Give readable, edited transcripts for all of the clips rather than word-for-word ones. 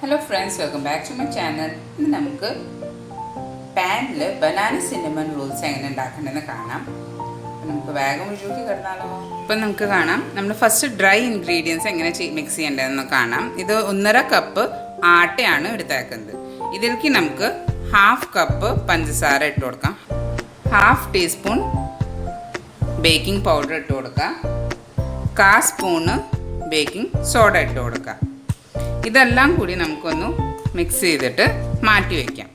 Hello friends, welcome back to my channel. ഇന്ന് നമുക്ക് പാനിൽ ബനാന സിന്നമൺ റോൾസ് എങ്ങനെ ഉണ്ടാക്കേണ്ടതെന്ന് കാണാം. നമുക്ക് വേഗം വീഡിയോയ്ക്ക് കിടന്നാലോ. ഇപ്പം നമുക്ക് കാണാം നമ്മൾ ഫസ്റ്റ് ഡ്രൈ ഇൻഗ്രീഡിയൻസ് എങ്ങനെ മിക്സ് ചെയ്യേണ്ടതെന്ന് കാണാം. ഇത് 1.5 കപ്പ് ആട്ടയാണ് എടുത്തേക്കുന്നത്. ഇതിലേക്ക് നമുക്ക് 1/2 കപ്പ് പഞ്ചസാര ഇട്ട് കൊടുക്കാം, 1/2 ടീസ്പൂൺ ബേക്കിംഗ് പൗഡർ ഇട്ട് കൊടുക്കാം, 1/4 സ്പൂണ് ബേക്കിംഗ് സോഡ ഇട്ട് കൊടുക്കാം. ഇതെല്ലാം കൂടി നമുക്കൊന്ന് മിക്സ് ചെയ്തിട്ട് മാറ്റി വയ്ക്കാം.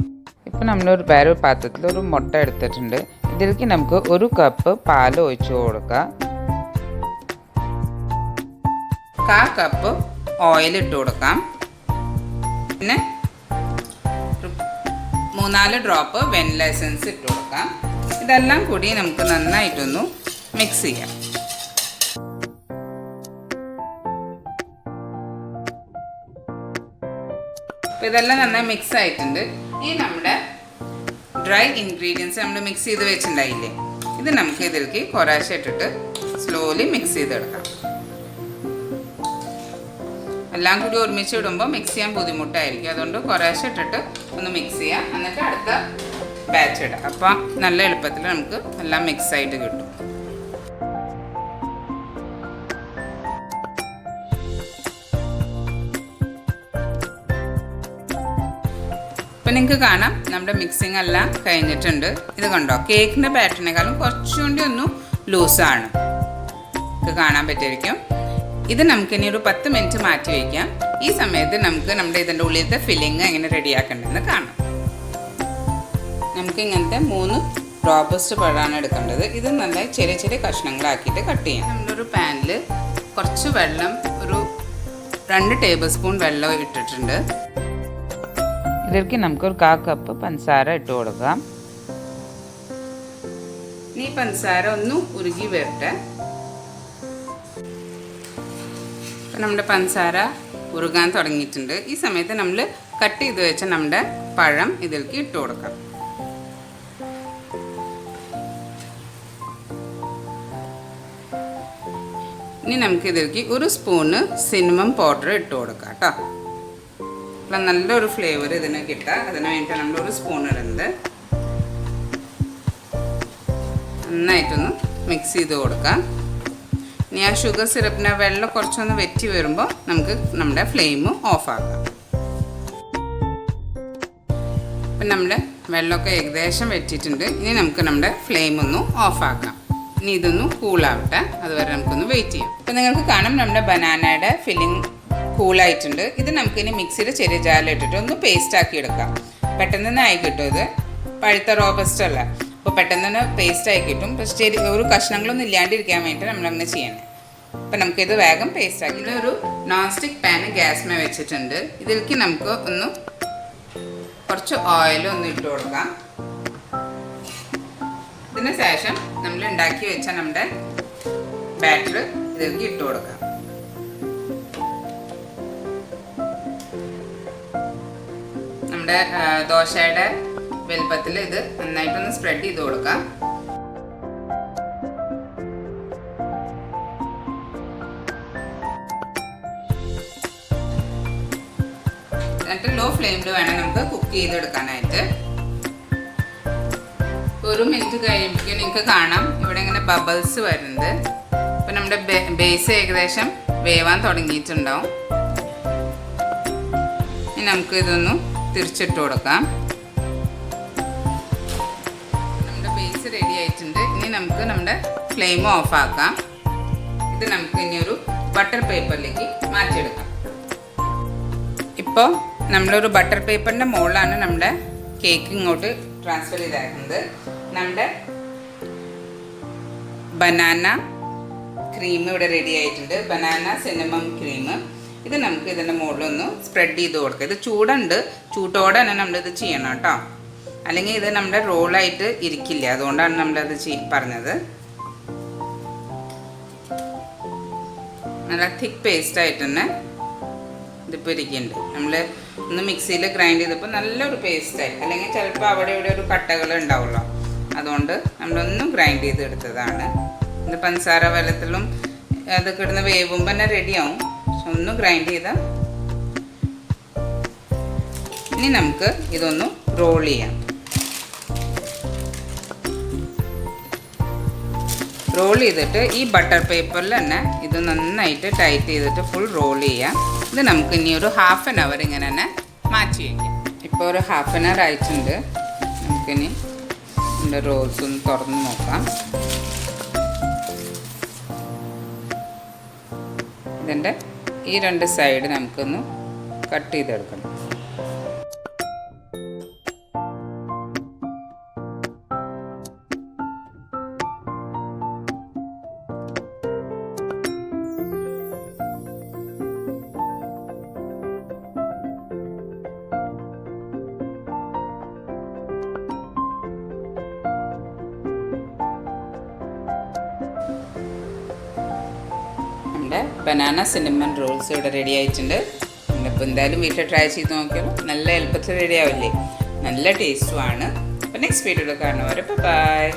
ഇപ്പോൾ നമ്മളൊരു വേറെ പാത്രത്തിൽ ഒരു മുട്ട എടുത്തിട്ടുണ്ട്. ഇതിലേക്ക് നമുക്ക് 1 കപ്പ് പാൽ ഒഴിച്ചു കൊടുക്കാം, 1/4 കപ്പ് ഓയിൽ ഇട്ട് കൊടുക്കാം, പിന്നെ 3-4 ഡ്രോപ്പ് വെനില എസൻസ് ഇട്ട് കൊടുക്കാം. ഇതെല്ലാം കൂടി നമുക്ക് നന്നായിട്ടൊന്ന് മിക്സ് ചെയ്യാം. അപ്പോൾ ഇതെല്ലാം നന്നായി മിക്സ് ആയിട്ടുണ്ട്. ഇനി നമ്മുടെ ഡ്രൈ ഇൻഗ്രീഡിയൻസ് നമ്മൾ മിക്സ് ചെയ്ത് വെച്ചിട്ടുണ്ടായില്ലേ, ഇത് നമുക്ക് ഇതിലേക്ക് കുറേശ്ശെ ഇട്ടിട്ട് സ്ലോലി മിക്സ് ചെയ്തെടുക്കാം. എല്ലാം കൂടി ഒരുമിച്ച് ഇടുമ്പോൾ മിക്സ് ചെയ്യാൻ ബുദ്ധിമുട്ടായിരിക്കും. അതുകൊണ്ട് കുറേശ്ശെ ഇട്ടിട്ട് ഒന്ന് മിക്സ് ചെയ്യാം, എന്നിട്ട് അടുത്ത ബാച്ച് ഇടാം. അപ്പോൾ നല്ല എളുപ്പത്തിൽ നമുക്ക് എല്ലാം മിക്സ് ആയിട്ട് കിട്ടും. ഇപ്പം നിങ്ങൾക്ക് കാണാം നമ്മുടെ മിക്സിംഗ് എല്ലാം കഴിഞ്ഞിട്ടുണ്ട്. ഇത് കണ്ടോ, കേക്കിൻ്റെ ബാറ്ററിനേക്കാളും കുറച്ചുകൂടി ഒന്ന് ലൂസാണ്, നിങ്ങൾക്ക് കാണാൻ പറ്റുമായിരിക്കും. ഇത് നമുക്കിനി ഒരു 10 മിനിറ്റ് മാറ്റി വയ്ക്കാം. ഈ സമയത്ത് നമുക്ക് നമ്മുടെ ഇതിൻ്റെ ഉള്ളിലത്തെ ഫില്ലിങ് എങ്ങനെ റെഡിയാക്കേണ്ടതെന്ന് കാണാം. നമുക്ക് ഇങ്ങനത്തെ 3 റോബസ്റ്റ് പഴമാണ് എടുക്കേണ്ടത്. ഇത് നല്ല ചെറിയ ചെറിയ കഷ്ണങ്ങളാക്കിയിട്ട് കട്ട് ചെയ്യാം. നമ്മളൊരു പാനിൽ കുറച്ച് വെള്ളം, ഒരു 2 ടേബിൾ സ്പൂൺ വെള്ളം ഇട്ടിട്ടുണ്ട്. ഇതിലേക്ക് നമുക്കൊരു 1/4 കപ്പ് പഞ്ചസാര ഇട്ട് കൊടുക്കാം. ഈ പഞ്ചസാര ഒന്ന് ഉരുകി വരട്ടെ. ഇപ്പം നമ്മുടെ പഞ്ചസാര ഉരുകാൻ തുടങ്ങിയിട്ടുണ്ട്. ഈ സമയത്ത് നമ്മൾ കട്ട് ചെയ്ത് വെച്ച നമ്മുടെ പഴം ഇതിലേക്ക് ഇട്ട് കൊടുക്കാം. ഇനി നമുക്ക് ഇതിലേക്ക് 1 സ്പൂണ് സിന്നമൺ പൗഡർ ഇട്ട് കൊടുക്കാം കേട്ടോ. അപ്പം നല്ലൊരു ഫ്ലേവർ ഇതിന് കിട്ടുക. അതിന് വേണ്ടിയിട്ടാണ് നമ്മൾ 1 സ്പൂൺ ഇടുന്നത്. നന്നായിട്ടൊന്ന് മിക്സ് ചെയ്ത് കൊടുക്കാം. ഇനി ആ ഷുഗർ സിറപ്പിൻ്റെ വെള്ളം കുറച്ചൊന്ന് വെറ്റി വരുമ്പോൾ നമുക്ക് നമ്മുടെ ഫ്ലെയിം ഓഫാക്കാം. അപ്പം നമ്മുടെ വെള്ളമൊക്കെ ഏകദേശം വെറ്റിയിട്ടുണ്ട്. ഇനി നമുക്ക് നമ്മുടെ ഫ്ലെയിം ഒന്ന് ഓഫാക്കാം. ഇനി ഇതൊന്ന് കൂളാവട്ടെ, അതുവരെ നമുക്കൊന്ന് വെയിറ്റ് ചെയ്യാം. അപ്പം നിങ്ങൾക്ക് കാണാം നമ്മുടെ ബനാനയുടെ ഫില്ലിങ് കൂളായിട്ടുണ്ട്. ഇത് നമുക്കിനി മിക്സിയിൽ ചെറിയ ജാറിലിട്ടിട്ട് ഒന്ന് പേസ്റ്റ് ആക്കി എടുക്കാം. പെട്ടെന്ന് തന്നെ ആയി കിട്ടും. ഇത് പഴുത്ത റോബസ്റ്റ് അല്ല, അപ്പോൾ പെട്ടെന്ന് തന്നെ പേസ്റ്റ് ആയി കിട്ടും. പക്ഷേ ഒരു കഷ്ണങ്ങളൊന്നും ഇല്ലാണ്ടിരിക്കാൻ വേണ്ടിയിട്ട് നമ്മളങ്ങനെ ചെയ്യണം. അപ്പം നമുക്കിത് വേഗം പേസ്റ്റ് ആക്കി. ഒരു നോൺ സ്റ്റിക്ക് പാന് ഗ്യാസ്മേ വെച്ചിട്ടുണ്ട്. ഇതിലേക്ക് നമുക്ക് ഒന്ന് കുറച്ച് ഓയിലൊന്ന് ഇട്ട് കൊടുക്കാം. ഇതിന് ശേഷം നമ്മൾ ഉണ്ടാക്കി വെച്ച നമ്മുടെ ബാറ്റർ ഇതിലേക്ക് ഇട്ട് കൊടുക്കാം. നമ്മുടെ ദോശയുടെ വലുപ്പത്തിൽ ഇത് നന്നായിട്ടൊന്ന് സ്പ്രെഡ് ചെയ്ത് കൊടുക്കാം. എന്നിട്ട് ലോ ഫ്ലെയിമിൽ വേണം നമുക്ക് കുക്ക് ചെയ്തെടുക്കാനായിട്ട്. 1 മിനിറ്റ് കഴിയുമ്പോൾ നിങ്ങൾക്ക് കാണാം ഇവിടെ ഇങ്ങനെ ബബിൾസ് വരുന്നത്. അപ്പം നമ്മുടെ ബേസ് ഏകദേശം വേവാൻ തുടങ്ങിയിട്ടുണ്ടാവും. ഇനി നമുക്ക് ഇതൊന്ന് തിരിച്ചിട്ട് കൊടുക്കാം. നമ്മുടെ ബേസ് റെഡി ആയിട്ടുണ്ട്. ഇനി നമുക്ക് നമ്മുടെ ഫ്ലെയിം ഓഫാക്കാം. ഇത് നമുക്ക് ഇനി ഒരു ബട്ടർ പേപ്പറിലേക്ക് മാറ്റിയെടുക്കാം. ഇപ്പോൾ നമ്മളൊരു ബട്ടർ പേപ്പറിൻ്റെ മുകളിലാണ് നമ്മുടെ കേക്ക് ഇങ്ങോട്ട് ട്രാൻസ്ഫർ ചെയ്തേക്കുന്നത്. നമ്മുടെ ബനാന ക്രീം ഇവിടെ റെഡി ആയിട്ടുണ്ട്. Banana cinnamon cream. ഇത് നമുക്ക് ഇതിൻ്റെ മുകളിലൊന്ന് സ്പ്രെഡ് ചെയ്ത് കൊടുക്കുക. ഇത് ചൂടുണ്ട്, ചൂട്ടോടെ തന്നെ നമ്മളിത് ചെയ്യണം കേട്ടോ, അല്ലെങ്കിൽ ഇത് നമ്മുടെ റോളായിട്ട് ഇരിക്കില്ല. അതുകൊണ്ടാണ് നമ്മളത് പറഞ്ഞത്. നല്ല തിക്ക് പേസ്റ്റായിട്ട് തന്നെ ഇതിപ്പോൾ ഇരിക്കുന്നുണ്ട്. നമ്മൾ ഒന്ന് മിക്സിയിൽ ഗ്രൈൻഡ് ചെയ്തപ്പോൾ നല്ലൊരു പേസ്റ്റായി. അല്ലെങ്കിൽ ചിലപ്പോൾ അവിടെ ഇവിടെ ഒരു കട്ടകൾ ഉണ്ടാവുമല്ലോ, അതുകൊണ്ട് നമ്മളൊന്ന് ഗ്രൈൻഡ് ചെയ്ത് എടുത്തതാണ്. ഇത് പഞ്ചസാര വെള്ളത്തിലും അതൊക്കെ ഇടുന്ന വേവുമ്പോൾ തന്നെ റെഡിയാവും. ഒന്ന് ഗ്രൈൻഡ് ചെയ്താൽ ഇനി നമുക്ക് ഇതൊന്ന് റോൾ ചെയ്യാം. റോൾ ചെയ്തിട്ട് ഈ ബട്ടർ പേപ്പറിൽ തന്നെ ഇത് നന്നായിട്ട് ടൈറ്റ് ചെയ്തിട്ട് ഫുൾ റോൾ ചെയ്യാം. ഇത് നമുക്ക് ഇനി ഒരു 1/2 hour ഇങ്ങനെ തന്നെ മാറ്റി വയ്ക്കാം. ഇപ്പോൾ ഒരു 1/2 hour ആയിട്ടുണ്ട്. നമുക്കിനി ഇതിൻ്റെ റോൾസ് ഒന്ന് തുറന്ന് നോക്കാം. ഇതിൻ്റെ ഈ 2 സൈഡ് നമുക്കൊന്ന് കട്ട് ചെയ്തെടുക്കണം. നമ്മുടെ ബനാന സിന്നമൺ റോൾസ് ഇവിടെ റെഡി ആയിട്ടുണ്ട്. നമ്മളിപ്പോൾ എന്തായാലും വീട്ടിൽ ട്രൈ ചെയ്ത് നോക്കിയാലും നല്ല എളുപ്പത്തിൽ റെഡി ആവില്ലേ, നല്ല ടേസ്റ്റുമാണ്. അപ്പോൾ നെക്സ്റ്റ് വീഡിയോയിൽ കാണുന്നവരെ ബൈ.